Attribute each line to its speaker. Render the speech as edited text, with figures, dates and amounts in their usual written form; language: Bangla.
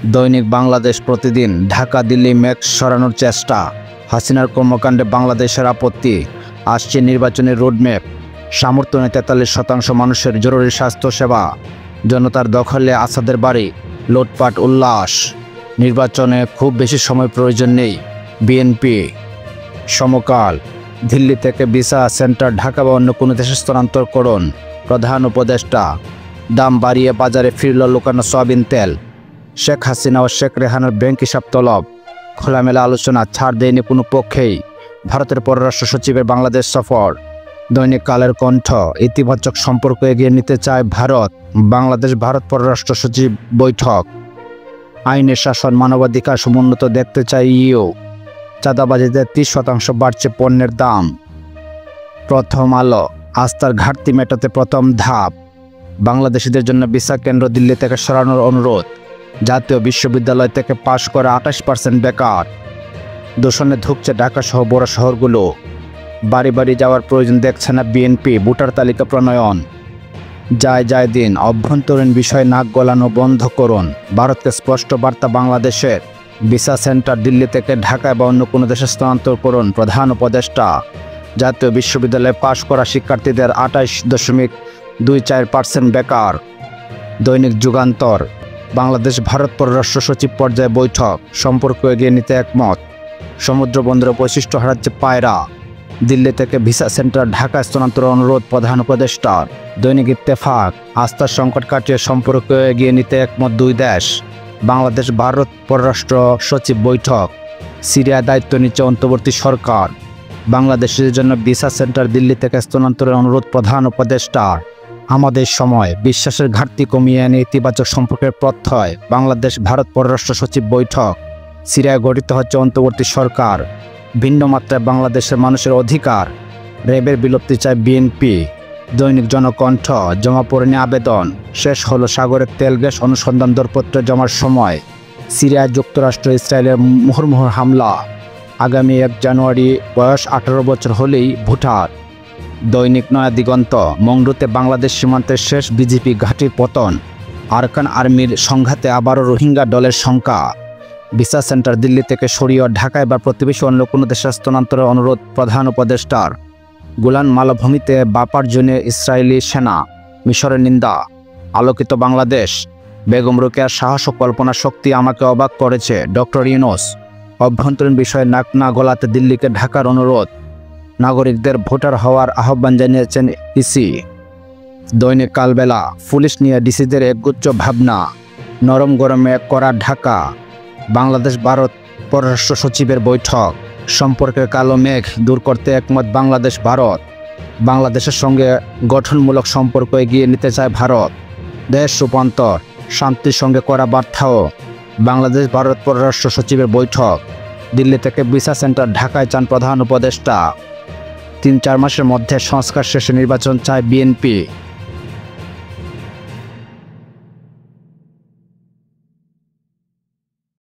Speaker 1: দৈনিক বাংলাদেশ প্রতিদিন। ঢাকা দিল্লি মেঘ সরানোর চেষ্টা, হাসিনার কর্মকাণ্ডে বাংলাদেশের আপত্তি, আসছে নির্বাচনের রোডম্যাপ, সামর্থ্য নেই 43% মানুষের জরুরি স্বাস্থ্যসেবা, জনতার দখলে আসাদের বাড়ি, লুটপাট উল্লাস, নির্বাচনে খুব বেশি সময় প্রয়োজন নেই, বিএনপি। সমকাল, দিল্লি থেকে ভিসা সেন্টার ঢাকা বা অন্য কোনো দেশে স্থানান্তর করুন, প্রধান উপদেষ্টা। দাম বাড়িয়ে বাজারে ফিরল লুকানো সয়াবিন তেল, শেখ হাসিনা ও শেখ রেহানার ব্যাংক হিসাব তলব, খোলামেলা আলোচনা, ছাড় দেয়নি কোনো পক্ষেই, ভারতের পররাষ্ট্র সচিবের বাংলাদেশ সফর। দৈনিক কালের কণ্ঠ, ইতিবাচক সম্পর্ক এগিয়ে নিতে চায় ভারত, বাংলাদেশ ভারত পররাষ্ট্র সচিব বৈঠক। আইনের শাসন, মানবাধিকার সমুন্নত দেখতে চায় ইউ, চাঁদাবাজিতে 30% বাড়ছে পণ্যের দাম। প্রথম আলো, আস্থার ঘাটতি মেটাতে প্রথম ধাপ, বাংলাদেশিদের জন্য ভিসা কেন্দ্র দিল্লি থেকে সরানোর অনুরোধ, জাতীয় বিশ্ববিদ্যালয় থেকে পাশ করা 28% বেকার, দূষণে ধুঁকছে ঢাকা সহ বড় শহরগুলো, বাড়ি বাড়ি যাওয়ার প্রয়োজন দেখছে না বিএনপি, ভোটার তালিকা প্রণয়ন। যায় দিন, অভ্যন্তরীণ বিষয় নাক গলানো বন্ধ করুন, ভারতকে স্পষ্ট বার্তা বাংলাদেশের, ভিসা সেন্টার দিল্লি থেকে ঢাকায় বা অন্য কোনো দেশে স্থানান্তর করুন, প্রধান উপদেষ্টা। জাতীয় বিশ্ববিদ্যালয়ে পাশ করা শিক্ষার্থীদের 28.24% বেকার। দৈনিক যুগান্তর, বাংলাদেশ ভারত পররাষ্ট্র সচিব পর্যায়ে বৈঠক, সম্পর্ক এগিয়ে নিতে একমত, সমুদ্র বন্দরে বৈশিষ্ট্য হারাচ্ছে পায়রা, দিল্লি থেকে ভিসা সেন্টার ঢাকা স্থানান্তরের অনুরোধ প্রধান উপদেষ্টার। দৈনিক ইত্তেফাক, আস্থার সংকট কাটিয়ে সম্পর্ক এগিয়ে নিতে একমত দুই দেশ, বাংলাদেশ ভারত পররাষ্ট্র সচিব বৈঠক। সিরিয়ায় দায়িত্ব নিচ্ছে অন্তর্বর্তী সরকার, বাংলাদেশের জন্য ভিসা সেন্টার দিল্লি থেকে স্থানান্তরের অনুরোধ প্রধান উপদেষ্টার। আমাদের সময়, বিশ্বাসের ঘাটতি কমিয়ে এনে ইতিবাচক সম্পর্কের প্রত্যয়, বাংলাদেশ ভারত পররাষ্ট্র সচিব বৈঠক। সিরিয়ায় গঠিত হচ্ছে অন্তর্বর্তী সরকার, ভিন্ন মাত্রায় বাংলাদেশের মানুষের অধিকার, র্যাবের বিলুপ্তি চায় বিএনপি। দৈনিক জনকণ্ঠ, জমা পড়েনি আবেদন, শেষ হলো সাগরের তেল গ্যাস অনুসন্ধান দরপত্র জমার সময়। সিরিয়ায় যুক্তরাষ্ট্র ইসরায়েলের মুহুর্মুহু হামলা, আগামী 1 জানুয়ারি বয়স 18 বছর হলেই ভোটার। দৈনিক নয়া দিগন্ত, মংডুতে বাংলাদেশ সীমান্তের শেষ বিজিপি ঘাঁটির পতন, আরাকান আর্মির সংঘাতে আবারও রোহিঙ্গা দলের শঙ্কা, ভিসা সেন্টার দিল্লি থেকে সরিয়ে ঢাকায় বা প্রতিবেশী অন্য কোনো দেশে স্থানান্তরের অনুরোধ প্রধান উপদেষ্টার। গোলান মালভূমিতে বাপার জন্য ইসরায়েলি সেনা, মিশরের নিন্দা। আলোকিত বাংলাদেশ, বেগম রোকেয়ার সাহস ও কল্পনা শক্তি আমাকে অবাক করেছে, ডক্টর ইউনূস। অভ্যন্তরীণ বিষয়ে নাক না গলাতে দিল্লিকে ঢাকার অনুরোধ, নাগরিকদের ভোটার হওয়ার আহ্বান জানিয়েছেন ইসি। দৈনিক কালবেলা, পুলিশ নিয়ে ডিসিদের একগুচ্ছ ভাবনা, নরম গরমে করা ঢাকা, বাংলাদেশ ভারত পররাষ্ট্র সচিবের বৈঠক। সম্পর্কের কালো মেঘ দূর করতে একমত বাংলাদেশ ভারত, বাংলাদেশের সঙ্গে গঠনমূলক সম্পর্ক এগিয়ে নিতে চায় ভারত। দেশ রূপান্তর, শান্তির সঙ্গে করা বার্তাও, বাংলাদেশ ভারত পররাষ্ট্র সচিবের বৈঠক। দিল্লি থেকে ভিসা সেন্টার ঢাকায় চান প্রধান উপদেষ্টা। 3-4 মাসের মধ্যে সংস্কার শেষে নির্বাচন চায় বিএনপি।